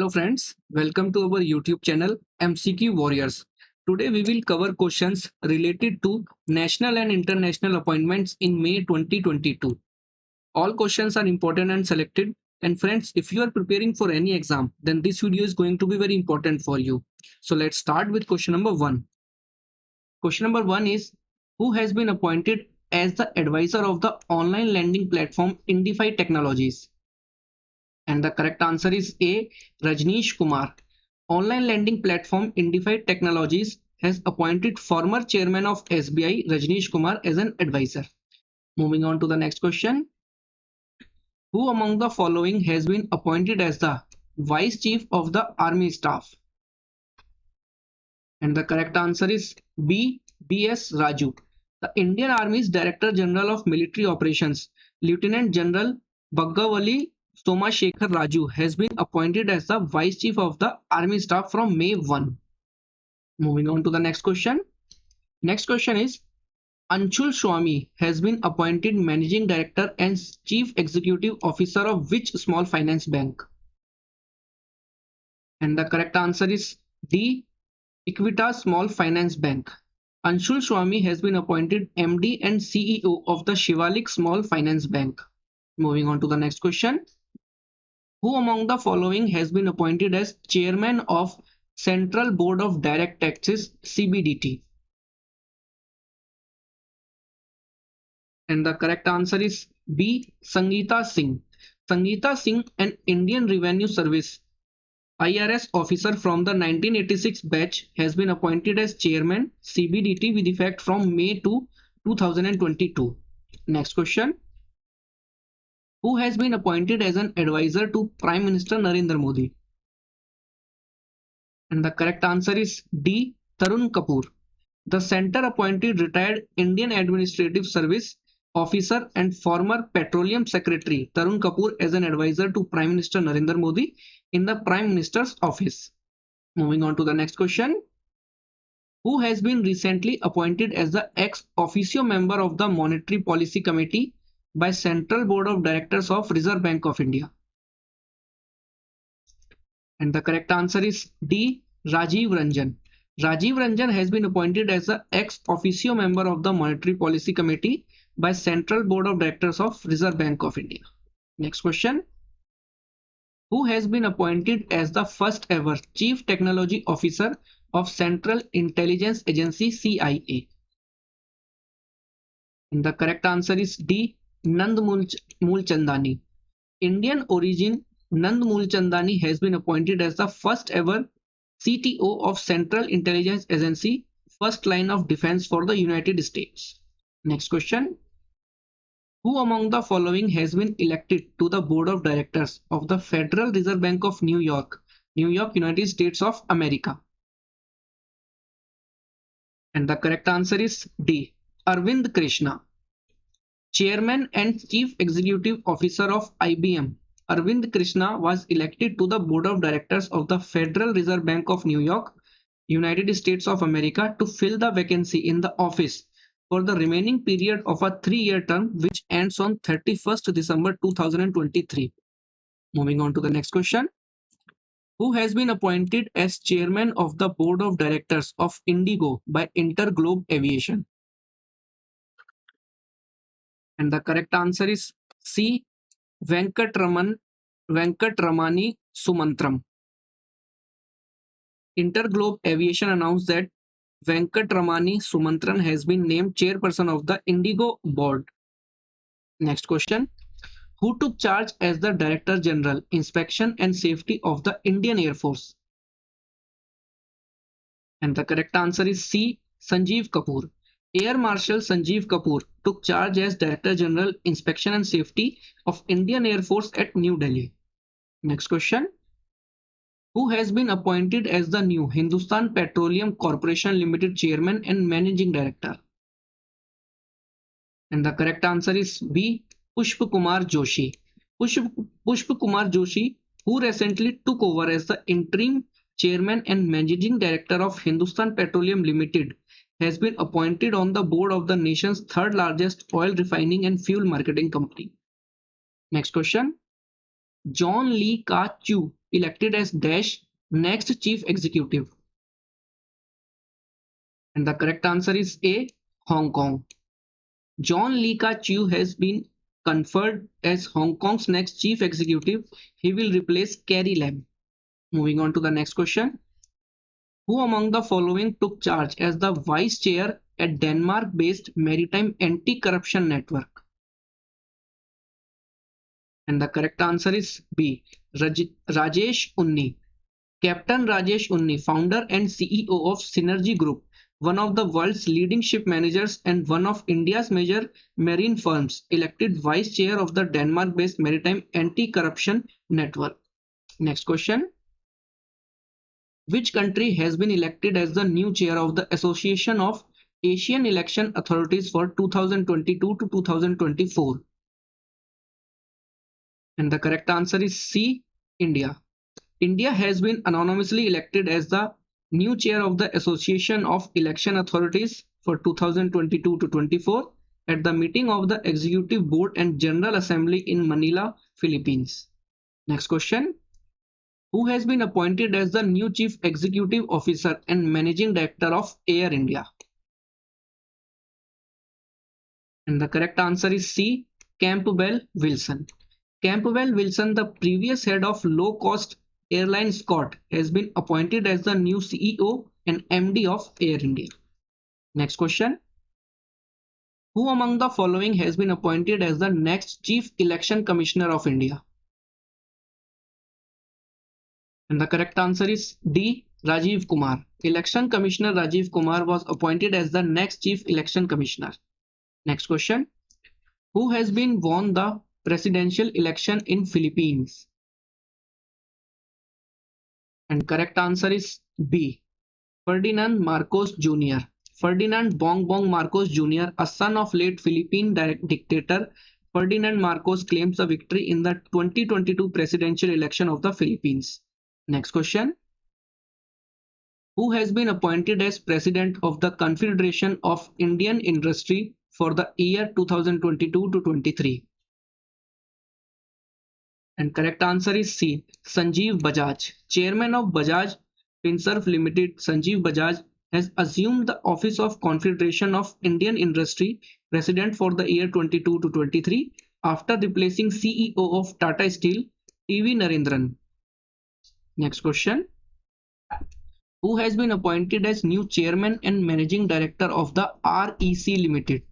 Hello friends, welcome to our YouTube channel MCQ Warriors. Today we will cover questions related to national and international appointments in May 2022. All questions are important and selected. And friends, if you are preparing for any exam, then this video is going to be very important for you. So let's start with question number 1. Question number 1 is, who has been appointed as the advisor of the online lending platform Indify Technologies? And the correct answer is A. Rajneesh Kumar. Online lending platform Indify Technologies has appointed former chairman of SBI Rajneesh Kumar as an advisor. Moving on to the next question. Who among the following has been appointed as the Vice Chief of the Army Staff? And the correct answer is B. B.S. Raju. The Indian Army's Director General of Military Operations, Lieutenant General Bhaggavali Somashekhar Raju has been appointed as the Vice Chief of the Army Staff from May 1. Moving on to the next question. Next question is, Anshul Swamy has been appointed Managing Director and Chief Executive Officer of which small finance bank? And the correct answer is D. Equitas Small Finance Bank. Anshul Swamy has been appointed MD and CEO of the Shivalik Small Finance Bank. Moving on to the next question. Who among the following has been appointed as Chairman of Central Board of Direct Taxes CBDT? And the correct answer is B. Sangeeta Singh. Sangeeta Singh, an Indian Revenue Service IRS officer from the 1986 batch, has been appointed as Chairman CBDT with effect from May 2, 2022. Next question. Who has been appointed as an advisor to Prime Minister Narendra Modi? And the correct answer is D. Tarun Kapoor. The center appointed retired Indian Administrative Service officer and former Petroleum Secretary Tarun Kapoor as an advisor to Prime Minister Narendra Modi in the Prime Minister's office. Moving on to the next question. Who has been recently appointed as the ex officio member of the Monetary Policy Committee by Central Board of Directors of Reserve Bank of India? And the correct answer is D. Rajiv Ranjan. Rajiv Ranjan has been appointed as the ex officio member of the Monetary Policy Committee by Central Board of Directors of Reserve Bank of India. Next question. Who has been appointed as the first ever Chief Technology Officer of Central Intelligence Agency CIA? And the correct answer is D. Nand Mulchandani. Indian origin Nand Mulchandani has been appointed as the first ever CTO of Central Intelligence Agency, first line of defense for the United States. Next question. Who among the following has been elected to the Board of Directors of the Federal Reserve Bank of New York, United States of America? And the correct answer is D. Arvind Krishna. Chairman and Chief Executive Officer of IBM, Arvind Krishna was elected to the Board of Directors of the Federal Reserve Bank of New York, United States of America to fill the vacancy in the office for the remaining period of a 3-year term which ends on 31st December 2023. Moving on to the next question. Who has been appointed as Chairman of the Board of Directors of Indigo by Interglobe Aviation? And the correct answer is C. Venkatramani Sumantram. Interglobe Aviation announced that Venkatramani Sumantran has been named chairperson of the Indigo board. Next question. Who took charge as the Director General, Inspection and Safety of the Indian Air Force? And the correct answer is C. Sanjeev Kapoor. Air Marshal Sanjeev Kapoor took charge as Director General, Inspection and Safety of Indian Air Force at New Delhi. Next question. Who has been appointed as the new Hindustan Petroleum Corporation Limited Chairman and Managing Director? And the correct answer is B. Pushp Kumar Joshi. Pushp Kumar Joshi, who recently took over as the interim Chairman and Managing Director of Hindustan Petroleum Limited, has been appointed on the board of the nation's third largest oil refining and fuel marketing company. Next question. John Lee Ka Chiu elected as dash next chief executive? And the correct answer is A, Hong Kong. John Lee Ka-chiu has been conferred as Hong Kong's next chief executive. He will replace Carrie Lam. Moving on to the next question. Who among the following took charge as the vice chair at Denmark-based Maritime Anti-Corruption Network? And the correct answer is B, Rajesh Unni. Captain Rajesh Unni, founder and CEO of Synergy Group, one of the world's leading ship managers and one of India's major marine firms, elected vice chair of the Denmark-based Maritime Anti-Corruption Network. Next question. Which country has been elected as the new chair of the Association of Asian Election Authorities for 2022 to 2024? And the correct answer is C, India. India has been anonymously elected as the new chair of the Association of Election Authorities for 2022 to 24 at the meeting of the Executive Board and General Assembly in Manila, Philippines. Next question. Who has been appointed as the new Chief Executive Officer and Managing Director of Air India? And the correct answer is C, Campbell Wilson. Campbell Wilson, the previous head of low-cost airline Scott, has been appointed as the new CEO and MD of Air India. Next question. Who among the following has been appointed as the next Chief Election Commissioner of India? And the correct answer is D, Rajiv Kumar. Election Commissioner Rajiv Kumar was appointed as the next Chief Election Commissioner. Next question. Who has been won the presidential election in Philippines? And correct answer is B, Ferdinand Marcos Jr. Ferdinand Bongbong Marcos Jr., a son of late Philippine dictator Ferdinand Marcos, claims the victory in the 2022 presidential election of the Philippines. Next question. Who has been appointed as president of the Confederation of Indian Industry for the year 2022 to 23? And correct answer is C, Sanjeev Bajaj. Chairman of Bajaj Finserv Limited, Sanjeev Bajaj, has assumed the office of Confederation of Indian Industry President for the year 22 to 23 after replacing CEO of Tata Steel, T.V. Narendran. Next question. Who has been appointed as new chairman and managing director of the REC Limited?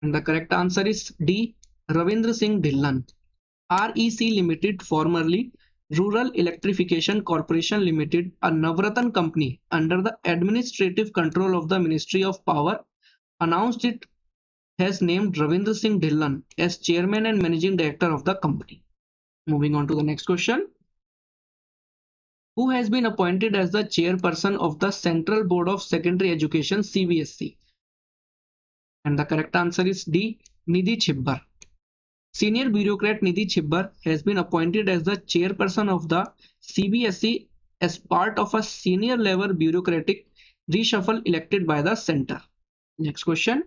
And the correct answer is D, Ravindra Singh Dhillon. REC Limited, formerly Rural Electrification Corporation Limited, a Navratan company under the administrative control of the Ministry of Power, announced it has named Ravindra Singh Dhillon as chairman and managing director of the company. Moving on to the next question. Who has been appointed as the chairperson of the Central Board of Secondary Education, CBSE? And the correct answer is D, Nidhi Chibbar. Senior bureaucrat Nidhi Chibbar has been appointed as the chairperson of the CBSE as part of a senior level bureaucratic reshuffle elected by the center. Next question.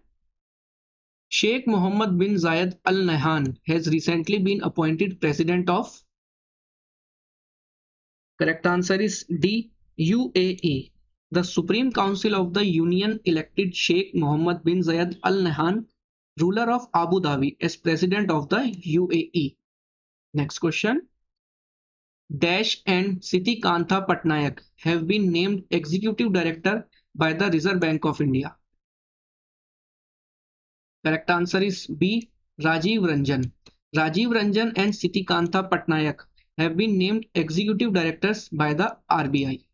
Sheikh Mohammed bin Zayed Al Nahyan has recently been appointed president of. Correct answer is D, UAE. The Supreme Council of the Union elected Sheikh Mohammed bin Zayed Al Nahyan, ruler of Abu Dhabi, as president of the UAE. Next question. Dash and Siti Kantha Patnaik have been named executive director by the Reserve Bank of India. Correct answer is B, Rajiv Ranjan. Rajiv Ranjan and Siti Kantha Patnaik have been named executive directors by the RBI.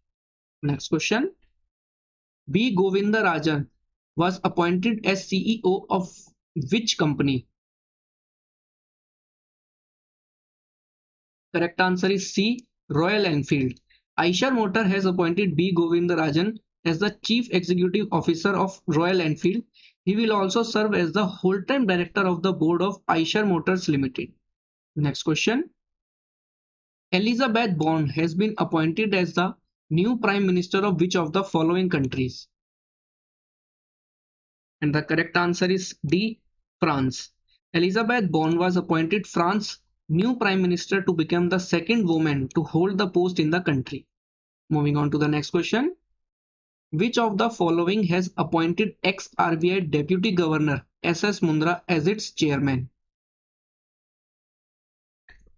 Next question. B. Govindarajan was appointed as CEO of which company? Correct answer is C, Royal Enfield. Eicher Motor has appointed B. Govindarajan as the Chief Executive Officer of Royal Enfield. He will also serve as the whole-time director of the board of Eicher Motors Limited. Next question. Elizabeth Bond has been appointed as the new Prime Minister of which of the following countries? And the correct answer is D, France. Elizabeth Bond was appointed France's new Prime Minister to become the second woman to hold the post in the country. Moving on to the next question. Which of the following has appointed ex-RBI Deputy Governor S.S. Mundra as its chairman?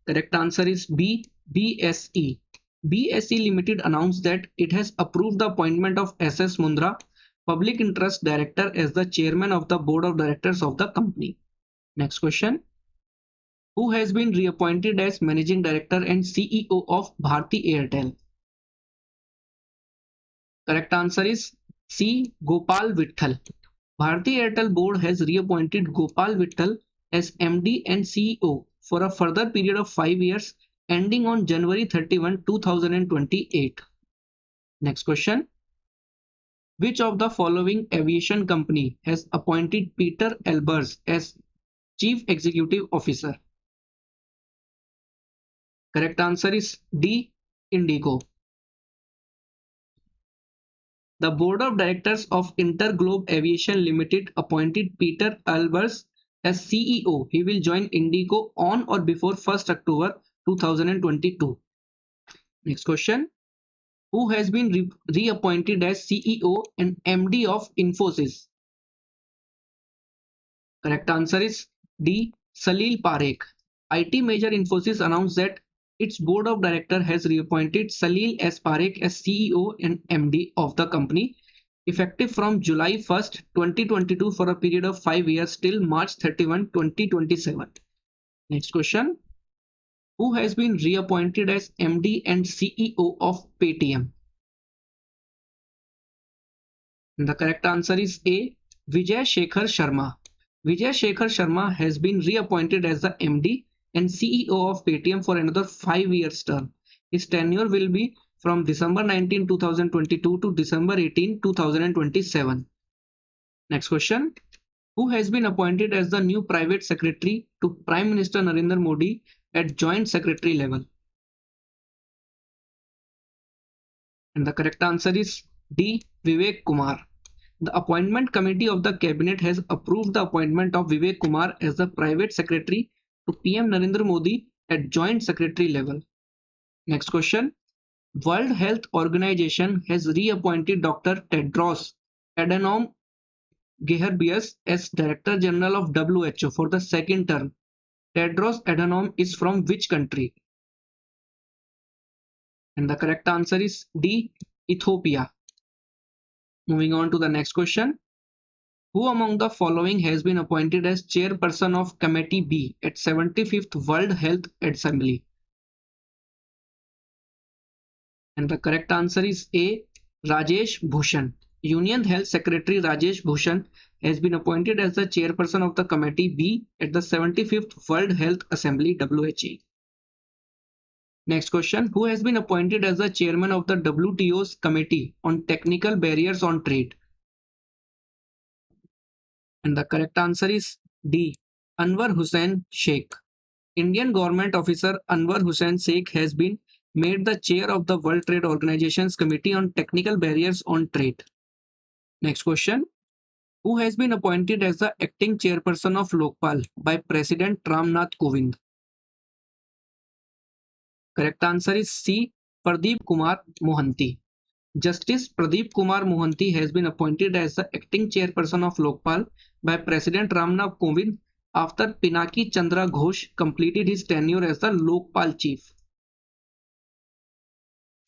Correct answer is B. BSE. BSE Limited announced that it has approved the appointment of S.S. Mundra, Public Interest Director, as the chairman of the board of directors of the company. Next question. Who has been reappointed as Managing Director and CEO of Bharti Airtel? Correct answer is C. Gopal Vittal. Bharti Airtel board has reappointed Gopal Vittal as MD and CEO for a further period of 5 years ending on January 31, 2028. Next question. Which of the following aviation company has appointed Peter Albers as Chief Executive Officer? Correct answer is D. Indigo. The board of directors of Interglobe Aviation Limited appointed Peter Albers as CEO. He will join Indigo on or before 1st October 2022. Next question. Who has been reappointed as CEO and MD of Infosys? Correct answer is D. Salil Parekh. IT major Infosys announced that its board of directors has reappointed Salil S. Parekh as CEO and MD of the company, effective from July 1st, 2022 for a period of 5 years till March 31, 2027. Next question. Who has been reappointed as MD and CEO of Paytm? And the correct answer is A. Vijay Shekhar Sharma. Vijay Shekhar Sharma has been reappointed as the MD and CEO of Paytm for another 5 years term. His tenure will be from December 19, 2022 to December 18, 2027. Next question. Who has been appointed as the new private secretary to Prime Minister Narendra Modi at joint secretary level? And the correct answer is D. Vivek Kumar. The appointment committee of the cabinet has approved the appointment of Vivek Kumar as the private secretary to PM Narendra Modi at joint secretary level. Next question. World Health Organization has reappointed Dr. Tedros Adhanom Ghebreyesus as Director General of WHO for the second term. Tedros Adhanom is from which country? And the correct answer is D. Ethiopia. Moving on to the next question. Who among the following has been appointed as chairperson of Committee B at 75th World Health Assembly? And the correct answer is A. Rajesh Bhushan. Union Health Secretary Rajesh Bhushan has been appointed as the chairperson of the Committee B at the 75th World Health Assembly (WHA). Next question. Who has been appointed as the chairman of the WTO's Committee on Technical Barriers on Trade? And the correct answer is D. Anwar Hussain Sheikh. Indian government officer Anwar Hussain Sheikh has been made the chair of the World Trade Organization's Committee on Technical Barriers on Trade. Next question. Who has been appointed as the acting chairperson of Lokpal by President Ramnath Kovind? Correct answer is C. Pradeep Kumar Mohanty. Justice Pradeep Kumar Mohanty has been appointed as the acting chairperson of Lokpal by President Ramnath Kovind after Pinaki Chandra Ghosh completed his tenure as the Lokpal chief.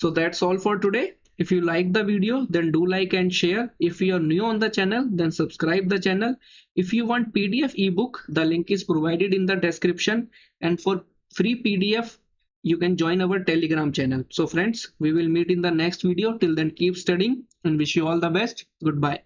So that's all for today. If you like the video, then do like and share. If you are new on the channel, then subscribe the channel. If you want PDF ebook, the link is provided in the description. And for free PDF, you can join our Telegram channel. So friends, we will meet in the next video. Till then, keep studying and wish you all the best. Goodbye.